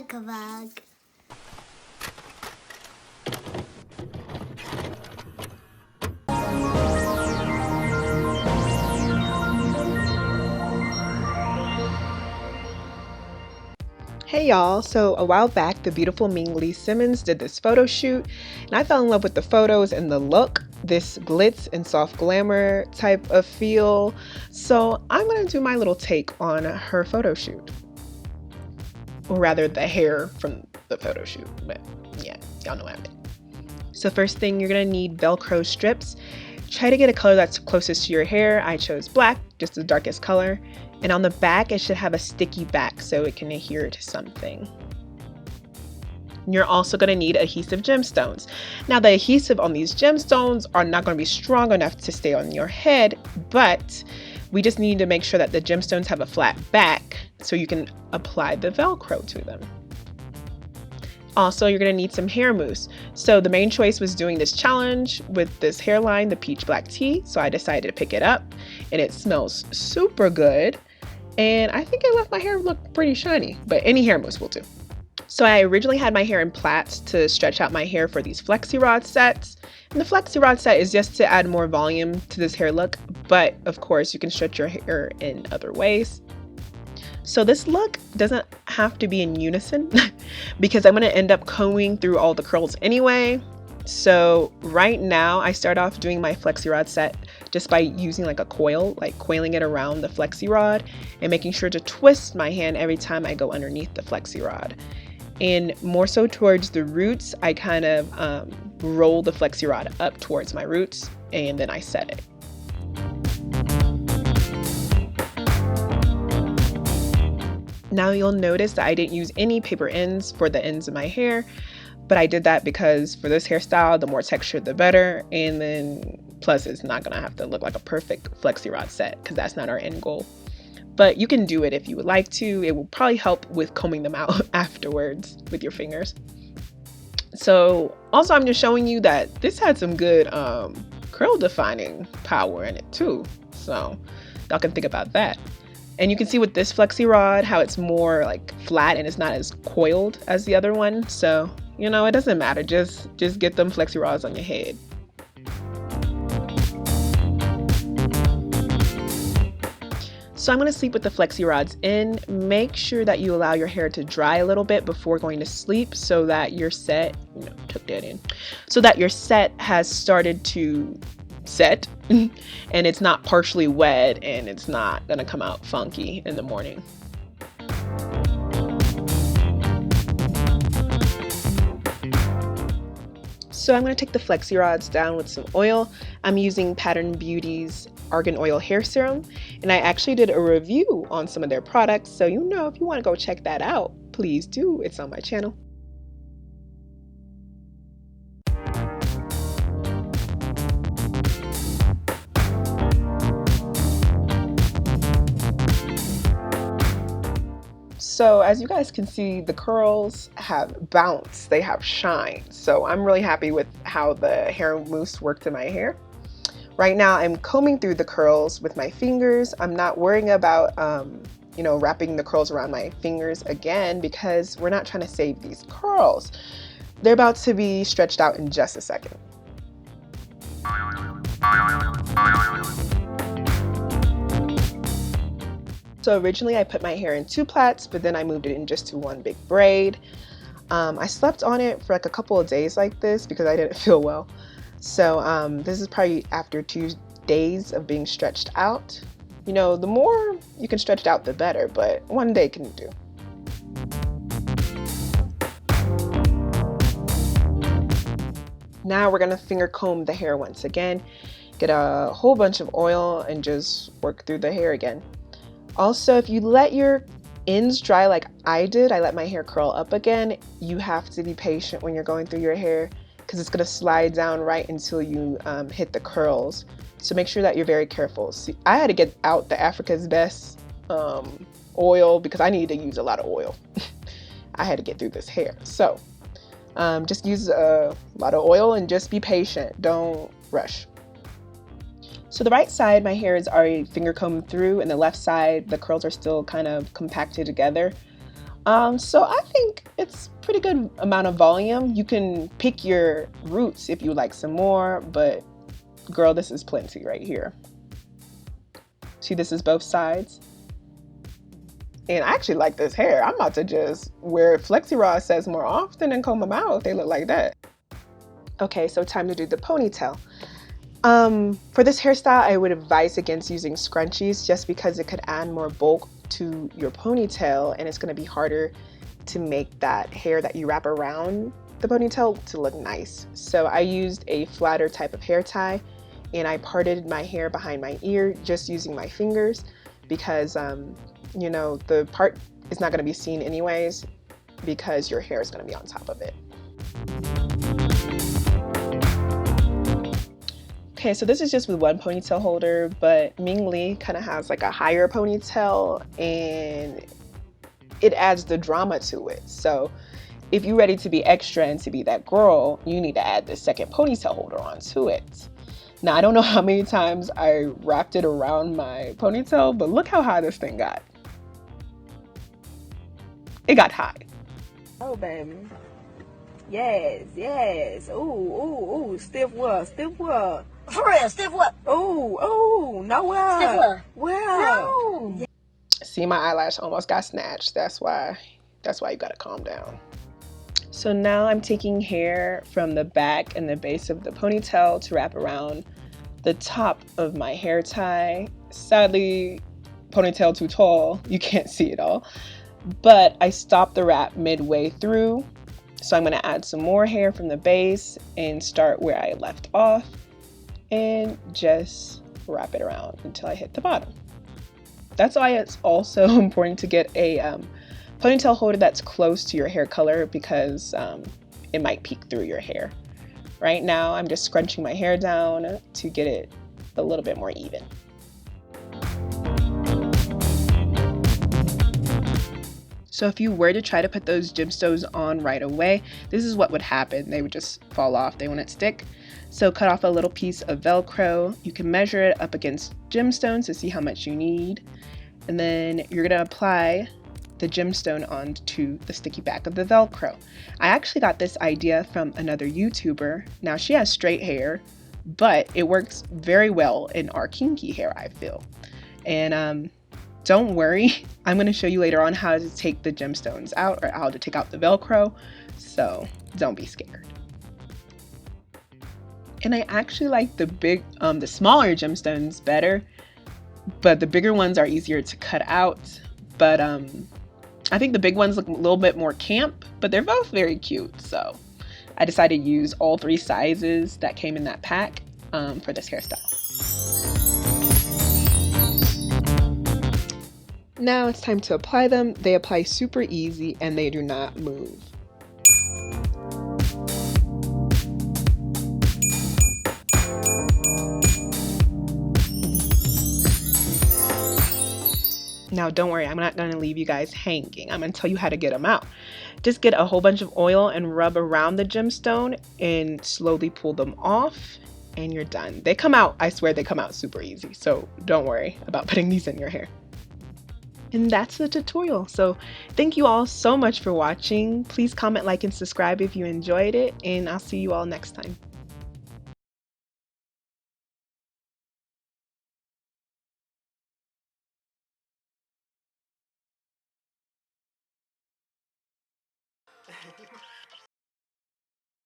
bag. Hey y'all, so a while back the beautiful Ming Lee Simmons did this photo shoot and I fell in love with the photos and the look, this glitz and soft glamour type of feel. So I'm gonna do my little take on her photo shoot. Or rather the hair from the photo shoot, but yeah, y'all know what I mean. So first thing, you're gonna need Velcro strips. Try to get a color that's closest to your hair. I chose black, just the darkest color. And on the back, it should have a sticky back so it can adhere to something. You're also going to need adhesive gemstones. Now the adhesive on these gemstones are not going to be strong enough to stay on your head, but we just need to make sure that the gemstones have a flat back so you can apply the Velcro to them. Also, you're going to need some hair mousse. So the main choice was doing this challenge with this hairline, the peach black tea. So I decided to pick it up and it smells super good. And I think it left my hair look pretty shiny, but any hair mousse will do. So I originally had my hair in plaits to stretch out my hair for these flexi rod sets. And the flexi rod set is just to add more volume to this hair look. But of course you can stretch your hair in other ways. So this look doesn't have to be in unison because I'm going to end up combing through all the curls anyway. So right now I start off doing my flexi rod set just by using like a coil, like coiling it around the flexi rod and making sure to twist my hand every time I go underneath the flexi rod. And more so towards the roots, I kind of roll the flexi rod up towards my roots and then I set it. Now you'll notice that I didn't use any paper ends for the ends of my hair, but I did that because for this hairstyle, the more texture, the better. And then plus it's not gonna have to look like a perfect flexi rod set because that's not our end goal. But you can do it if you would like to. It will probably help with combing them out afterwards with your fingers. So also I'm just showing you that this had some good curl defining power in it too. So y'all can think about that. And you can see with this flexi rod how it's more like flat and it's not as coiled as the other one. So, you know, it doesn't matter. Just get them flexi rods on your head. So I'm going to sleep with the flexi rods in. Make sure that you allow your hair to dry a little bit before going to sleep so that your set, tuck that in, so that your set has started to set and it's not partially wet and it's not gonna come out funky in the morning. So I'm going to take the flexi rods down with some oil. I'm using Pattern Beauty's Argan Oil Hair Serum, and I actually did a review on some of their products, so if you want to go check that out, please do. It's on my channel. So as you guys can see, the curls have bounce, they have shine. So I'm really happy with how the hair mousse worked in my hair. Right now I'm combing through the curls with my fingers. I'm not worrying about, wrapping the curls around my fingers again because we're not trying to save these curls. They're about to be stretched out in just a second. So originally I put my hair in 2 plaits, but then I moved it in just to 1 big braid. I slept on it for like a couple of days like this because I didn't feel well. So this is probably after 2 days of being stretched out. The more you can stretch it out, the better, but 1 day can do. Now we're gonna finger comb the hair once again. Get a whole bunch of oil and just work through the hair again. Also, if you let your ends dry like I did, I let my hair curl up again, you have to be patient when you're going through your hair because it's going to slide down right until you hit the curls. So make sure that you're very careful. See, I had to get out the Africa's Best oil because I needed to use a lot of oil. I had to get through this hair. So just use a lot of oil and just be patient. Don't rush. So the right side, my hair is already finger combed through, and the left side, the curls are still kind of compacted together. So I think it's pretty good amount of volume. You can pick your roots if you like some more, but girl, this is plenty right here. See, this is both sides. And I actually like this hair. I'm about to just wear Flexi Rod sets more often and comb them out if they look like that. Okay, so time to do the ponytail. For this hairstyle, I would advise against using scrunchies just because it could add more bulk to your ponytail and it's going to be harder to make that hair that you wrap around the ponytail to look nice. So I used a flatter type of hair tie and I parted my hair behind my ear just using my fingers because you know, the part is not going to be seen anyways because your hair is going to be on top of it. Okay, so this is just with one ponytail holder, but Ming Lee kind of has like a higher ponytail and it adds the drama to it. So if you're ready to be extra and to be that girl, you need to add the second ponytail holder onto it. Now, I don't know how many times I wrapped it around my ponytail, but look how high this thing got. It got high. Oh, baby. Yes, yes. Ooh, ooh, ooh. Stiff what? Stiff what? For real, stiff what? Ooh, ooh. No what? Stiff what? Well. No. See, my eyelash almost got snatched. That's why you gotta calm down. So now I'm taking hair from the back and the base of the ponytail to wrap around the top of my hair tie. Sadly, ponytail too tall. You can't see it all. But I stopped the wrap midway through. So I'm going to add some more hair from the base and start where I left off and just wrap it around until I hit the bottom. That's why it's also important to get a ponytail holder that's close to your hair color because it might peek through your hair. Right now I'm just scrunching my hair down to get it a little bit more even. So if you were to try to put those gemstones on right away, this is what would happen. They would just fall off, they wouldn't stick. So cut off a little piece of Velcro. You can measure it up against gemstones to see how much you need. And then you're gonna apply the gemstone onto the sticky back of the Velcro. I actually got this idea from another YouTuber. Now she has straight hair, but it works very well in our kinky hair, I feel. And don't worry, I'm going to show you later on how to take the gemstones out or how to take out the Velcro, so don't be scared. And I actually like the smaller gemstones better, but the bigger ones are easier to cut out. But I think the big ones look a little bit more camp, but they're both very cute. So I decided to use all 3 sizes that came in that pack for this hairstyle. Now it's time to apply them. They apply super easy and they do not move. Now don't worry, I'm not going to leave you guys hanging. I'm going to tell you how to get them out. Just get a whole bunch of oil and rub around the gemstone and slowly pull them off and you're done. They come out, I swear they come out super easy. So don't worry about putting these in your hair. And that's the tutorial. So thank you all so much for watching. Please comment, like, and subscribe if you enjoyed it, and I'll see you all next time.